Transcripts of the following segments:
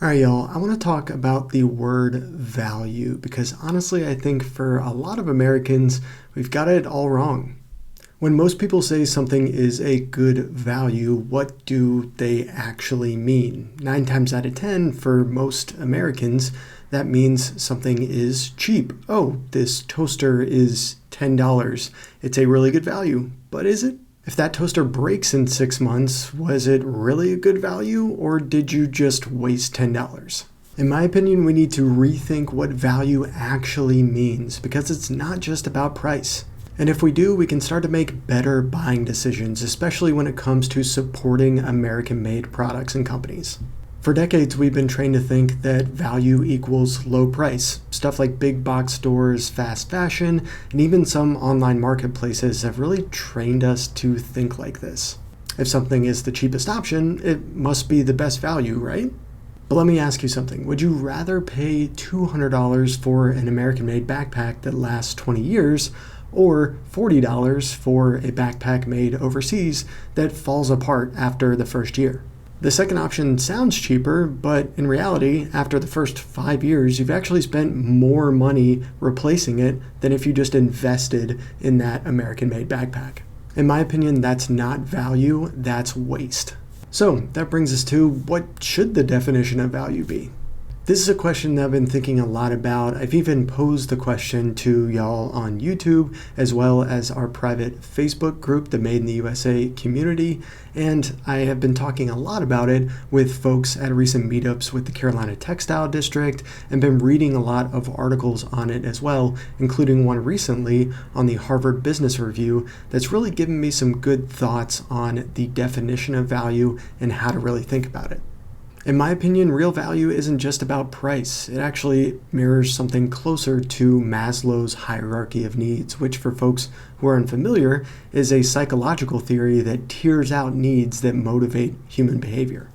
All right, y'all, I want to talk about the word value because honestly, I think for a lot of Americans, we've got it all wrong. When most people say something is a good value, what do they actually mean? 9 times out of 10, for most Americans, that means something is cheap. Oh, this toaster is $10. It's a really good value, but is it? If that toaster breaks in 6 months, was it really a good value or did you just waste $10? In my opinion, we need to rethink what value actually means because it's not just about price. And if we do, we can start to make better buying decisions, especially when it comes to supporting American-made products and companies. For decades, we've been trained to think that value equals low price. Stuff like big box stores, fast fashion, and even some online marketplaces have really trained us to think like this. If something is the cheapest option, it must be the best value, right? But let me ask you something. Would you rather pay $200 for an American-made backpack that lasts 20 years or $40 for a backpack made overseas that falls apart after the first year? The second option sounds cheaper, but in reality, after the first 5 years, you've actually spent more money replacing it than if you just invested in that American-made backpack. In my opinion, that's not value, that's waste. So that brings us to, what should the definition of value be? This is a question that I've been thinking a lot about. I've even posed the question to y'all on YouTube, as well as our private Facebook group, the Made in the USA community, and I have been talking a lot about it with folks at recent meetups with the Carolina Textile District, and been reading a lot of articles on it as well, including one recently on the Harvard Business Review that's really given me some good thoughts on the definition of value and how to really think about it. In my opinion, real value isn't just about price. It actually mirrors something closer to Maslow's hierarchy of needs, which for folks who are unfamiliar is a psychological theory that tiers out needs that motivate human behavior.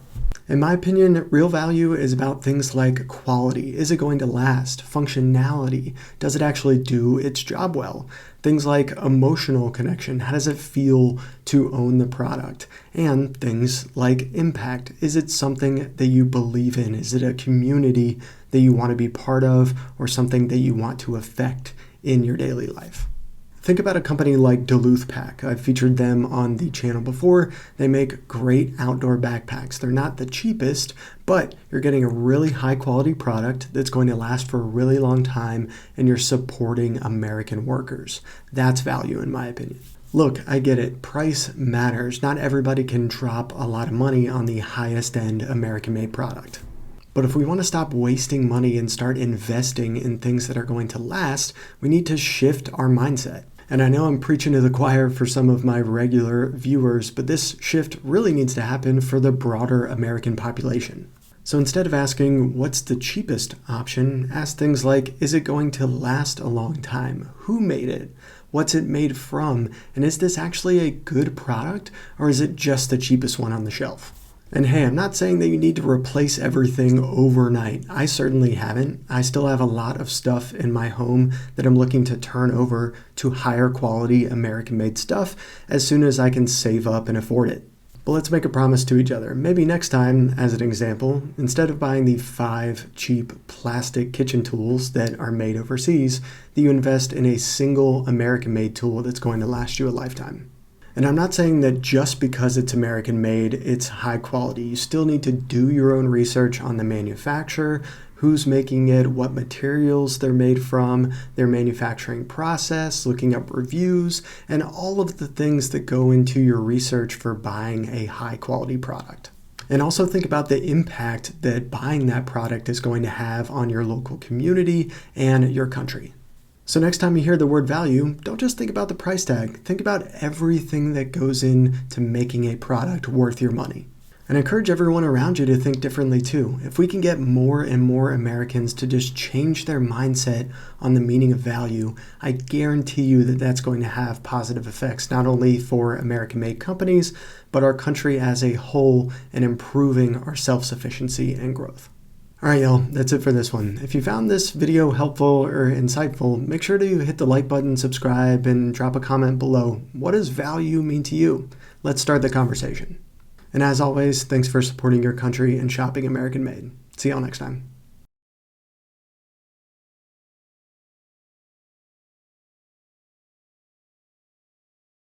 In my opinion, real value is about things like quality. Is it going to last? Functionality. Does it actually do its job well? Things like emotional connection. How does it feel to own the product? And things like impact. Is it something that you believe in? Is it a community that you want to be part of or something that you want to affect in your daily life? Think about a company like Duluth Pack. I've featured them on the channel before. They make great outdoor backpacks. They're not the cheapest, but you're getting a really high quality product that's going to last for a really long time, and you're supporting American workers. That's value in my opinion. Look, I get it. Price matters. Not everybody can drop a lot of money on the highest end American-made product. But if we want to stop wasting money and start investing in things that are going to last, we need to shift our mindset. And I know I'm preaching to the choir for some of my regular viewers, but this shift really needs to happen for the broader American population. So instead of asking, what's the cheapest option, ask things like, is it going to last a long time? Who made it? What's it made from? And is this actually a good product, or is it just the cheapest one on the shelf? And hey, I'm not saying that you need to replace everything overnight. I certainly haven't. I still have a lot of stuff in my home that I'm looking to turn over to higher quality American-made stuff as soon as I can save up and afford it. But let's make a promise to each other. Maybe next time, as an example, instead of buying the 5 cheap plastic kitchen tools that are made overseas, that you invest in a single American-made tool that's going to last you a lifetime. And I'm not saying that just because it's American-made, it's high quality. You still need to do your own research on the manufacturer, who's making it, what materials they're made from, their manufacturing process, looking up reviews, and all of the things that go into your research for buying a high-quality product. And also think about the impact that buying that product is going to have on your local community and your country. So next time you hear the word value, don't just think about the price tag. Think about everything that goes into making a product worth your money. And encourage everyone around you to think differently too. If we can get more and more Americans to just change their mindset on the meaning of value, I guarantee you that that's going to have positive effects, not only for American-made companies, but our country as a whole, and improving our self-sufficiency and growth. All right, y'all, that's it for this one. If you found this video helpful or insightful, make sure to hit the like button, subscribe, and drop a comment below. What does value mean to you? Let's start the conversation. And as always, thanks for supporting your country and shopping American made. See y'all next time.